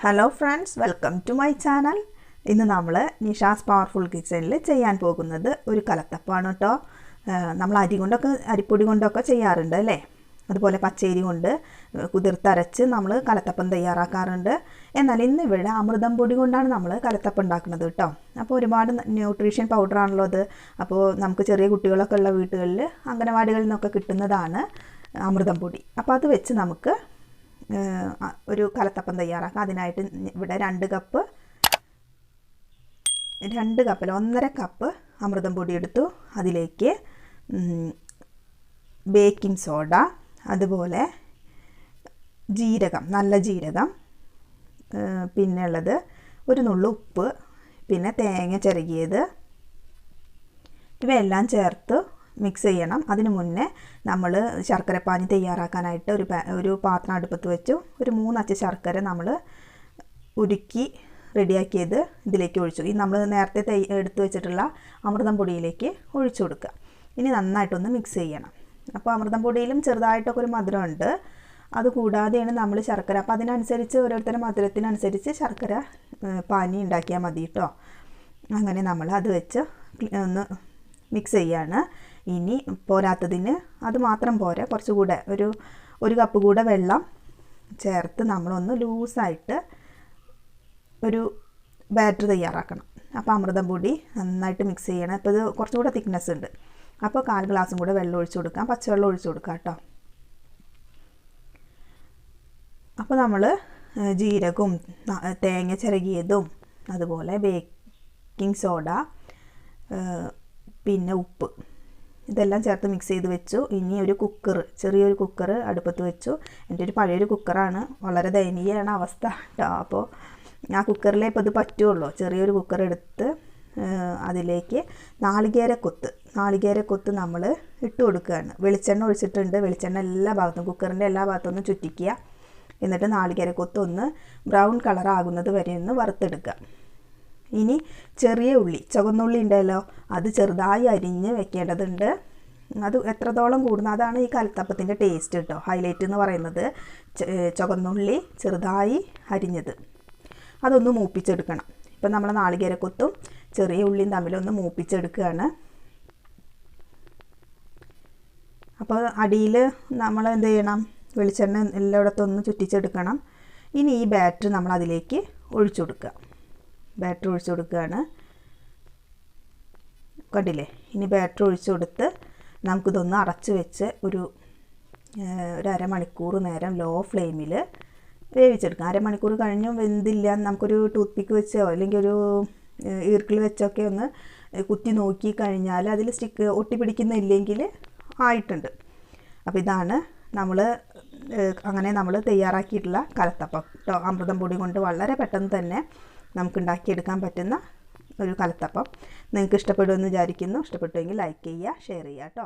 Hello friends, welcome to my channel. ഇന്ന് നമ്മൾ Nisha's powerful കിച്ചണിൽ ചെയ്യാൻ പോകുന്നത് ഒരു കലത്തപ്പമാണ് കേട്ടോ. നമ്മൾ അരിപ്പൊടി കൊണ്ടൊക്കെ ചെയ്യാറുണ്ട് അല്ലേ. അതുപോലെ പച്ചരി കൊണ്ട് കുതിർത്തരച്ച് നമ്മൾ കലത്തപ്പം തയ്യാറാക്കാറുണ്ട്. എന്നാൽ ഇന്ന് ഇവിടെ അമൃതം പൊടി കൊണ്ടാണ് നമ്മൾ കലത്തപ്പം ഉണ്ടാക്കുന്നത് കേട്ടോ. അപ്പോൾ ഒരുപാട് ന്യൂട്രീഷൻ പൗഡറാണല്ലോ അത്. അപ്പോൾ നമുക്ക് ചെറിയ കുട്ടികളൊക്കെ ഉള്ള വീടുകളിൽ അംഗനവാടികളിൽ നിന്നൊക്കെ കിട്ടുന്നതാണ് അമൃതം പൊടി. അപ്പോൾ അത് വെച്ച് നമുക്ക് ഒരു കലത്തപ്പം തയ്യാറാക്കാം. അതിനായിട്ട് ഇവിടെ 2 കപ്പിൽ 1.5 കപ്പ് അമൃതം പൊടി എടുത്തു. അതിലേക്ക് ബേക്കിംഗ് സോഡ, അതുപോലെ ജീരകം, നല്ല ജീരകം, പിന്നെ ഉള്ളത് ഒരു നുള്ളു ഉപ്പ്, പിന്നെ തേങ്ങ ചിരകിയത്, ഇവയെല്ലാം ചേർത്ത് മിക്സ് ചെയ്യണം. അതിന് മുന്നേ നമ്മൾ ശർക്കരപ്പാനി തയ്യാറാക്കാനായിട്ട് ഒരു പാത്രം അടുപ്പത്ത് വെച്ചു. ഒരു 3 അച്ച് ശർക്കര നമ്മൾ ഉരുക്കി റെഡിയാക്കിയത് ഇതിലേക്ക് ഒഴിച്ചു. ഈ നമ്മൾ നേരത്തെ എടുത്തു വെച്ചിട്ടുള്ള അമൃതം പൊടിയിലേക്ക് ഒഴിച്ചു കൊടുക്കുക. ഇനി നന്നായിട്ടൊന്ന് മിക്സ് ചെയ്യണം. അപ്പോൾ അമൃതം പൊടിയിലും ചെറുതായിട്ടൊക്കെ ഒരു മധുരമുണ്ട്. അതുകൂടാതെയാണ് നമ്മൾ ശർക്കര, അപ്പോൾ അതിനനുസരിച്ച് ഓരോരുത്തരുടെ മധുരത്തിനനുസരിച്ച് ശർക്കര പാനി ഉണ്ടാക്കിയാൽ മതി കേട്ടോ. അങ്ങനെ നമ്മൾ അത് വെച്ച് ഒന്ന് മിക്സ് ചെയ്യാണ്. ഇനി പോരാത്തതിന് അത് മാത്രം പോരാ, കുറച്ചുകൂടെ ഒരു കപ്പ് കൂടെ വെള്ളം ചേർത്ത് നമ്മളൊന്ന് ലൂസായിട്ട് ഒരു ബാറ്റർ തയ്യാറാക്കണം. അപ്പോൾ അമൃതം പൊടി നന്നായിട്ട് മിക്സ് ചെയ്യണം. അപ്പോൾ ഇത് കുറച്ചുകൂടെ തിക്നെസ് ഉണ്ട്. അപ്പോൾ 1/4 ഗ്ലാസും കൂടെ വെള്ളം ഒഴിച്ചു കൊടുക്കാം, പച്ചവെള്ളം ഒഴിച്ചു കൊടുക്കാം കേട്ടോ. അപ്പോൾ നമ്മൾ ജീരകവും തേങ്ങ ചിരകിയതും അതുപോലെ ബേക്കിംഗ് സോഡ, പിന്നെ ഉപ്പ്, ഇതെല്ലാം ചേർത്ത് മിക്സ് ചെയ്ത് വെച്ചു. ഇനി ഒരു ചെറിയൊരു കുക്കർ അടുപ്പത്ത് വെച്ചു. എൻ്റെ ഒരു പഴയൊരു കുക്കറാണ്, വളരെ ദയനീയമാണ് അവസ്ഥ കേട്ടോ. അപ്പോൾ ആ കുക്കറിലേ ഇപ്പോൾ ഇത് പറ്റുള്ളൂ. ചെറിയൊരു കുക്കർ എടുത്ത് അതിലേക്ക് നാളികേരക്കൊത്ത് നമ്മൾ ഇട്ട് കൊടുക്കുകയാണ്. വെളിച്ചെണ്ണ ഒഴിച്ചിട്ടുണ്ട്. വെളിച്ചെണ്ണ എല്ലാ ഭാഗത്തും, കുക്കറിൻ്റെ എല്ലാ ഭാഗത്തും ഒന്ന് ചുറ്റിക്കുക. എന്നിട്ട് നാളികേരക്കൊത്ത് ഒന്ന് ബ്രൗൺ കളർ ആകുന്നത് വരെ ഒന്ന് വറുത്തെടുക്കുക. ഇനി ചെറിയ ഉള്ളി, ചുവന്നുള്ളി ഉണ്ടല്ലോ, അത് ചെറുതായി അരിഞ്ഞ് വെക്കേണ്ടതുണ്ട്. അത് എത്രത്തോളം കൂടുന്നു അതാണ് ഈ കലത്തപ്പത്തിൻ്റെ ടേസ്റ്റ് കേട്ടോ. ഹൈലൈറ്റ് എന്ന് പറയുന്നത് ചുവന്നുള്ളി ചെറുതായി അരിഞ്ഞത്, അതൊന്ന് മൂപ്പിച്ചെടുക്കണം. ഇപ്പം നമ്മൾ നാളികേരക്കൊത്തും ചെറിയ ഉള്ളിയും തമ്മിലൊന്ന് മൂപ്പിച്ചെടുക്കുകയാണ്. അപ്പോൾ അടിയിൽ നമ്മൾ എന്ത് ചെയ്യണം, വെളിച്ചെണ്ണ എല്ലായിടത്തും ഒന്ന് ചുറ്റിച്ചെടുക്കണം. ഇനി ഈ ബാറ്റർ നമ്മൾ അതിലേക്ക് ഒഴിച്ചു കൊടുക്കുക. ബാറ്റർ ഒഴിച്ചു കൊടുക്കുകയാണ്, കണ്ടില്ലേ. ഇനി ബാറ്റർ ഒഴിച്ചു കൊടുത്ത് നമുക്കിതൊന്ന് അടച്ച് വെച്ച് ഒരു അരമണിക്കൂർ നേരം ലോ ഫ്ലെയിമിൽ വേവിച്ചെടുക്കാം. അരമണിക്കൂർ കഴിഞ്ഞും വെന്തില്ല, നമുക്കൊരു ടൂത്ത് പിക്ക് വെച്ചോ അല്ലെങ്കിൽ ഒരു ഈർക്കിൾ വെച്ചൊക്കെ ഒന്ന് കുത്തി നോക്കി കഴിഞ്ഞാൽ അതിൽ സ്റ്റിക്ക് ഒട്ടിപ്പിടിക്കുന്നില്ലെങ്കിൽ ആയിട്ടുണ്ട്. അപ്പോൾ ഇതാണ് നമ്മൾ തയ്യാറാക്കിയിട്ടുള്ള കലത്തപ്പം കേട്ടോ. അമൃതം പൊടി കൊണ്ട് വളരെ പെട്ടെന്ന് തന്നെ നമുക്ക് ഉണ്ടാക്കിയെടുക്കാൻ പറ്റുന്ന ഒരു കലത്തപ്പം. നിങ്ങൾക്ക് ഇഷ്ടപ്പെടുമെന്ന് വിചാരിക്കുന്നു. ഇഷ്ടപ്പെട്ടുവെങ്കിൽ ലൈക്ക് ചെയ്യുക, ഷെയർ ചെയ്യുക കേട്ടോ.